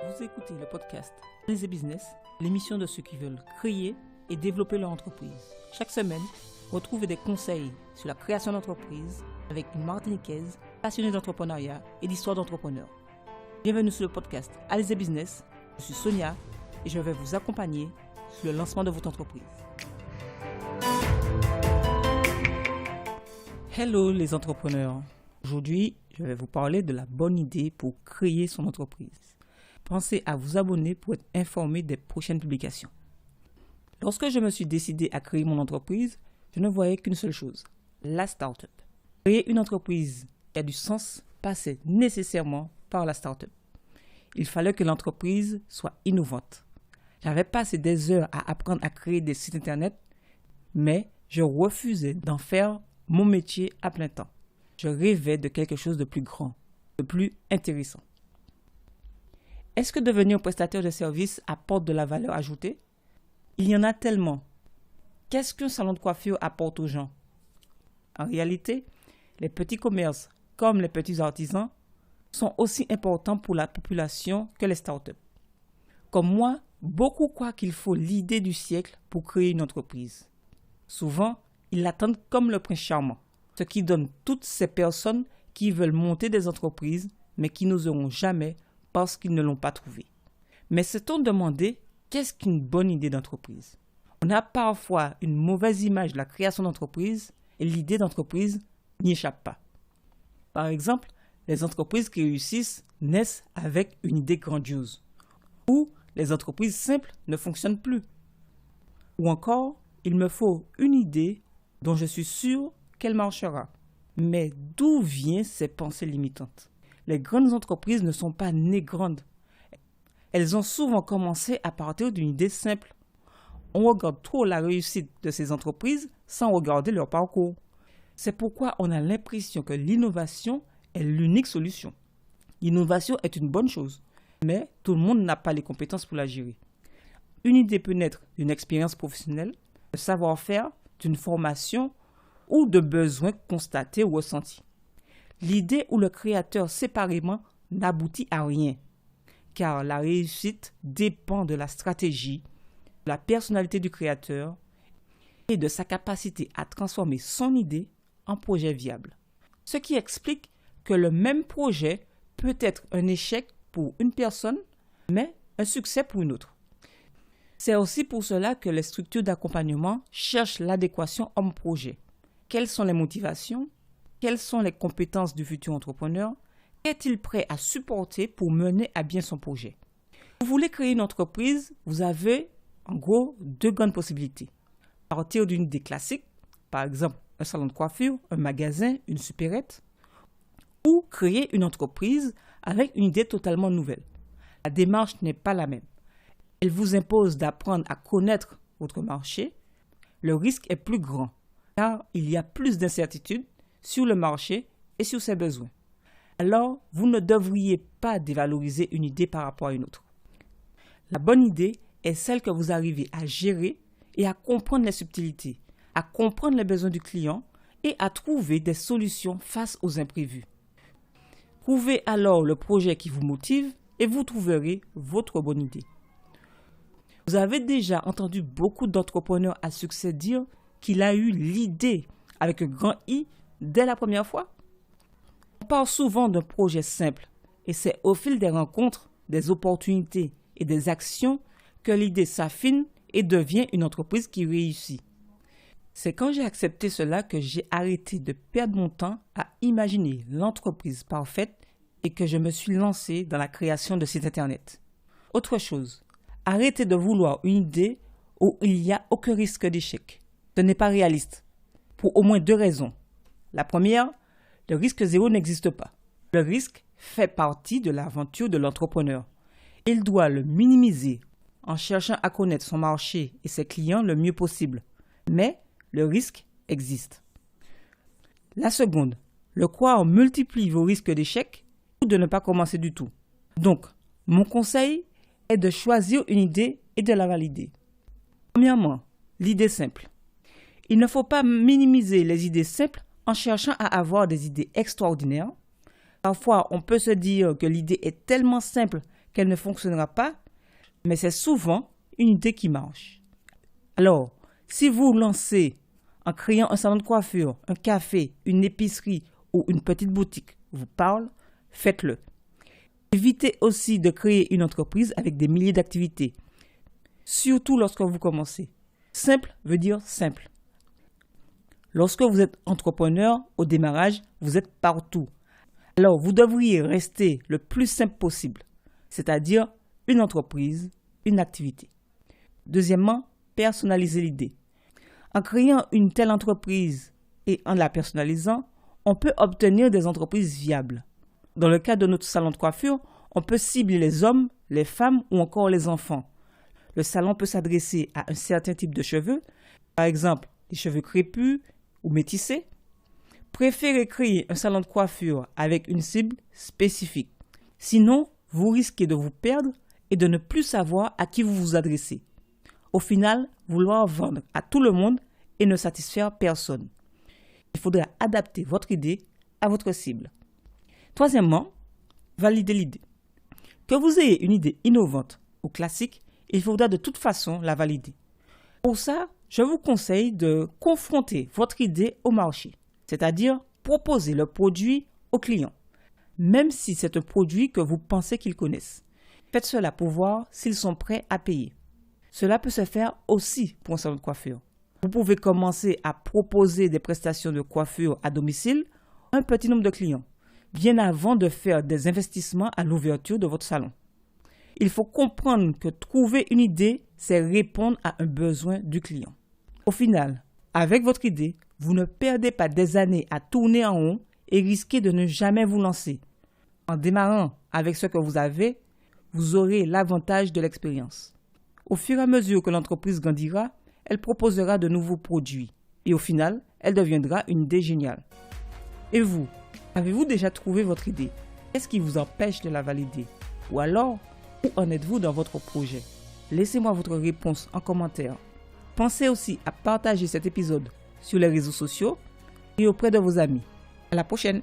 Vous écoutez le podcast Analyse Business, l'émission de ceux qui veulent créer et développer leur entreprise. Chaque semaine, retrouvez des conseils sur la création d'entreprise avec une Martiniquaise passionnée d'entrepreneuriat et d'histoire d'entrepreneurs. Bienvenue sur le podcast Analyse Business. Je suis Sonia et je vais vous accompagner sur le lancement de votre entreprise. Hello les entrepreneurs. Aujourd'hui, je vais vous parler de la bonne idée pour créer son entreprise. Pensez à vous abonner pour être informé des prochaines publications. Lorsque je me suis décidé à créer mon entreprise, je ne voyais qu'une seule chose, la start-up. Créer une entreprise qui a du sens passait nécessairement par la start-up. Il fallait que l'entreprise soit innovante. J'avais passé des heures à apprendre à créer des sites internet, mais je refusais d'en faire mon métier à plein temps. Je rêvais de quelque chose de plus grand, de plus intéressant. Est-ce que devenir prestataire de services apporte de la valeur ajoutée? Il y en a tellement. Qu'est-ce qu'un salon de coiffure apporte aux gens? En réalité, les petits commerces, comme les petits artisans, sont aussi importants pour la population que les startups. Comme moi, beaucoup croient qu'il faut l'idée du siècle pour créer une entreprise. Souvent, ils l'attendent comme le prince charmant, ce qui donne toutes ces personnes qui veulent monter des entreprises, mais qui n'oseront jamais parce qu'ils ne l'ont pas trouvé. Mais s'est-on demandé qu'est-ce qu'une bonne idée d'entreprise? On a parfois une mauvaise image de la création d'entreprise et l'idée d'entreprise n'y échappe pas. Par exemple, les entreprises qui réussissent naissent avec une idée grandiose. Ou les entreprises simples ne fonctionnent plus. Ou encore, il me faut une idée dont je suis sûr qu'elle marchera. Mais d'où viennent ces pensées limitantes? Les grandes entreprises ne sont pas nées grandes. Elles ont souvent commencé à partir d'une idée simple. On regarde trop la réussite de ces entreprises sans regarder leur parcours. C'est pourquoi on a l'impression que l'innovation est l'unique solution. L'innovation est une bonne chose, mais tout le monde n'a pas les compétences pour la gérer. Une idée peut naître d'une expérience professionnelle, de savoir-faire, d'une formation ou de besoins constatés ou ressentis. L'idée ou le créateur séparément n'aboutit à rien, car la réussite dépend de la stratégie, de la personnalité du créateur et de sa capacité à transformer son idée en projet viable. Ce qui explique que le même projet peut être un échec pour une personne, mais un succès pour une autre. C'est aussi pour cela que les structures d'accompagnement cherchent l'adéquation homme-projet. Quelles sont les motivations? Quelles sont les compétences du futur entrepreneur? Qu'est-il prêt à supporter pour mener à bien son projet? Vous voulez créer une entreprise, vous avez en gros deux grandes possibilités. Partir d'une idée classique, par exemple un salon de coiffure, un magasin, une supérette, ou créer une entreprise avec une idée totalement nouvelle. La démarche n'est pas la même. Elle vous impose d'apprendre à connaître votre marché. Le risque est plus grand, car il y a plus d'incertitudes sur le marché et sur ses besoins. Alors, vous ne devriez pas dévaloriser une idée par rapport à une autre. La bonne idée est celle que vous arrivez à gérer et à comprendre les subtilités, à comprendre les besoins du client et à trouver des solutions face aux imprévus. Trouvez alors le projet qui vous motive et vous trouverez votre bonne idée. Vous avez déjà entendu beaucoup d'entrepreneurs à succès dire qu'il a eu l'idée avec un grand I dès la première fois. On parle souvent d'un projet simple et c'est au fil des rencontres, des opportunités et des actions que l'idée s'affine et devient une entreprise qui réussit. C'est quand j'ai accepté cela que j'ai arrêté de perdre mon temps à imaginer l'entreprise parfaite et que je me suis lancé dans la création de sites internet. Autre chose, arrêtez de vouloir une idée où il n'y a aucun risque d'échec. Ce n'est pas réaliste, pour au moins deux raisons. La première, le risque zéro n'existe pas. Le risque fait partie de l'aventure de l'entrepreneur. Il doit le minimiser en cherchant à connaître son marché et ses clients le mieux possible. Mais le risque existe. La seconde, le croire multiplie vos risques d'échec ou de ne pas commencer du tout. Donc, mon conseil est de choisir une idée et de la valider. Premièrement, l'idée simple. Il ne faut pas minimiser les idées simples en cherchant à avoir des idées extraordinaires. Parfois, on peut se dire que l'idée est tellement simple qu'elle ne fonctionnera pas, mais c'est souvent une idée qui marche. Alors, si vous lancez en créant un salon de coiffure, un café, une épicerie ou une petite boutique vous parle, faites-le. Évitez aussi de créer une entreprise avec des milliers d'activités, surtout lorsque vous commencez. Simple veut dire simple. Lorsque vous êtes entrepreneur, au démarrage, vous êtes partout. Alors, vous devriez rester le plus simple possible, c'est-à-dire une entreprise, une activité. Deuxièmement, personnaliser l'idée. En créant une telle entreprise et en la personnalisant, on peut obtenir des entreprises viables. Dans le cas de notre salon de coiffure, on peut cibler les hommes, les femmes ou encore les enfants. Le salon peut s'adresser à un certain type de cheveux, par exemple les cheveux crépus ou métissés. Préférez créer un salon de coiffure avec une cible spécifique. Sinon, vous risquez de vous perdre et de ne plus savoir à qui vous vous adressez. Au final, vouloir vendre à tout le monde et ne satisfaire personne. Il faudra adapter votre idée à votre cible. Troisièmement, valider l'idée. Que vous ayez une idée innovante ou classique, il faudra de toute façon la valider. Pour ça, je vous conseille de confronter votre idée au marché, c'est-à-dire proposer le produit aux clients, même si c'est un produit que vous pensez qu'ils connaissent. Faites cela pour voir s'ils sont prêts à payer. Cela peut se faire aussi pour un salon de coiffure. Vous pouvez commencer à proposer des prestations de coiffure à domicile à un petit nombre de clients, bien avant de faire des investissements à l'ouverture de votre salon. Il faut comprendre que trouver une idée, c'est répondre à un besoin du client. Au final, avec votre idée, vous ne perdez pas des années à tourner en rond et risquez de ne jamais vous lancer. En démarrant avec ce que vous avez, vous aurez l'avantage de l'expérience. Au fur et à mesure que l'entreprise grandira, elle proposera de nouveaux produits et au final, elle deviendra une idée géniale. Et vous, avez-vous déjà trouvé votre idée? Qu'est-ce qui vous empêche de la valider? Ou alors, où en êtes-vous dans votre projet? Laissez-moi votre réponse en commentaire. Pensez aussi à partager cet épisode sur les réseaux sociaux et auprès de vos amis. À la prochaine!